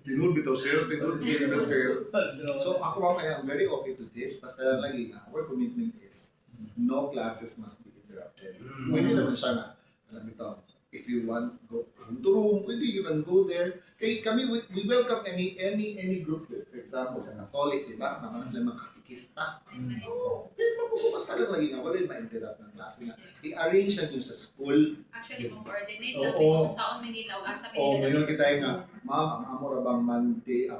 Tinul bitaw sir, tinul bitaw sir. So ako I'm very okay to this. Basta lang lagi nga, our commitment is no classes must be interrupted. Pwede naman siya na, alam ito, if you want go room to room, pwede you can go there. Kaya kami, we welcome any group. For example, the Catholic, di ba? Naman sila mga katikista. Oo, pwede mapupukas talaga lagi nga. Wala yung ma-interrupt ng klase nga. I-arrange na yun sa school. Actually, mag-coordinate lang kung saan Manila o asa Manila. Oo, ngayon kita yung nga, ma'am, ang amor bang Monday,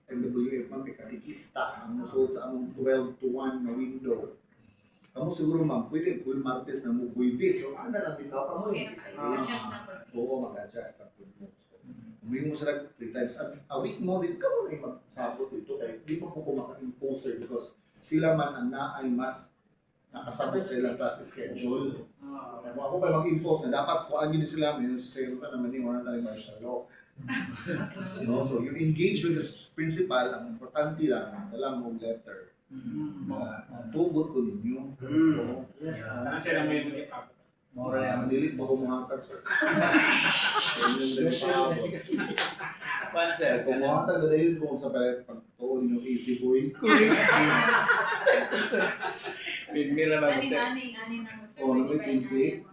MWF, ma'am, may katikista. Ang musuot sa among 12 to 1 na window. Kamu siguro ma'am, pwede full Martes na mo buwibis. So, ano lang bitaw ka mo eh. Adjust na po. Oo, mag-adjust na po mo. So, humingi mo sila 3 times a week mo, din ka mo rin magsabot ito. Kaya di pa po maka-imposer because sila man ang naay mas nakasabot sa ilang class schedule. Kung ako pa mag-impose na dapat kuhaan yun sila, may zero ka naman yung wala tayo martial law. So, you engage with the principal, ang importante lang, dala mong letter. Tugot ko ninyo. Yes. Kasi lang may mag-ipap. Dilit mo kumuhatag, sir. Sir. Kumuhatag na dahil kung sa pagtuon yung easy boy. Pigmira lang sir. Ani na mo sir. O, na may tinti.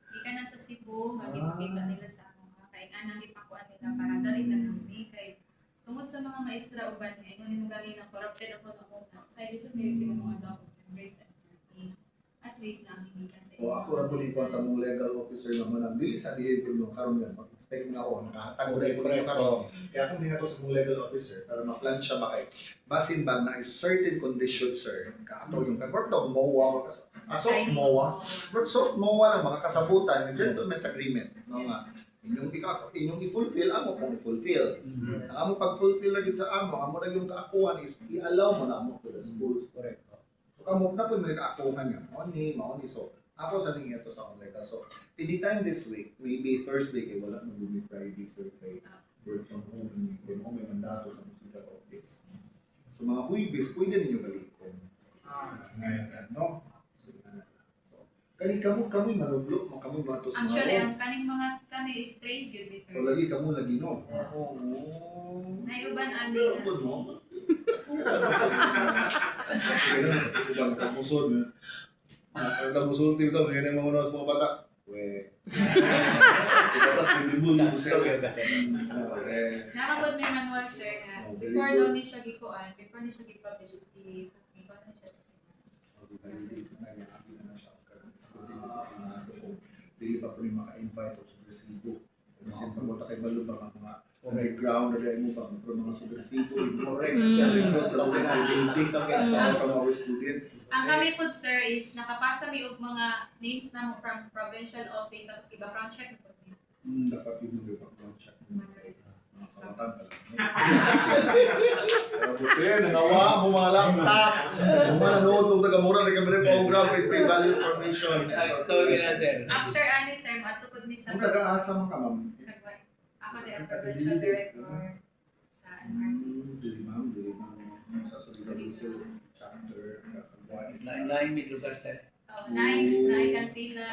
Di ka na sa Cebu, mag-ipakita nila sa mga kay anang ipakuan nila para dali na kami kay tungod sa mga maestra uban niya, ingon mo gali ng corrupted ako na una. Sa edison kayo sila mga daw embrace at least namin hindi kasi. O ako na tulipan sa mong legal officer naman ang dili sa dihin ko yung karon yan. Mag-expect na ako, nakatag ko na yung karon. Kaya kung hindi nga to sa mong legal officer, para ma-plan siya ba kay basin ba na certain condition, sir, kaato yung kagort daw, MOA, soft MOA lang, mga kasabutan, yung gentleman's agreement. No, nga. Inyong i-fulfill, amo kung i-fulfill. Ang amo pag-fulfill lagi sa amo na yung kaakuan is i-allow mo na amo to the schools. Correct. So, kamo na po may kaakuhan niya. Mauni. So, ako sa tingin ito sa legal. So, anytime this week, maybe Thursday, kay wala nang bumi Friday, so kay work from home, kay mo may mandato sa musical office. So, mga huibis, pwede ninyo galikon. No? Kani kamo manublo mo kamo bato sa actually, ang kaning mga kani is trained good sir. So lagi kamo lagi no. Oo. Naiuban ani. Ubod mo. Ubang ka musod na. Ang musod dito mo yan mga unos mga bata. We. Dapat dilibul mo siya. Nakabot may manual sir nga. Before daw ni siya gikuan, before ni siya gi-publish is gikuan na siya sa dili pa po rin maka-invite o subversibo. Kasi pagpunta kay Balubang ang mga underground na dahil mo pa mga subversibo. Correct. From our students. Ang kami po sir is nakapasa mi og mga names na mo from provincial office tapos iba-background check po. Dapat yun yung background check. Mga kabatan pa lang. Kasi nangawa mo mga laptop. Kung nanood kung taga-mura na kami program with pay value information. After ani sir, matukod ni sa Kung taga-asa mo ka, ma'am. ako din ang provincial director sa NRT. Dili ma'am. Sa Solidarity Chapter. Lain-lain may lugar sir. 9 na ikantila.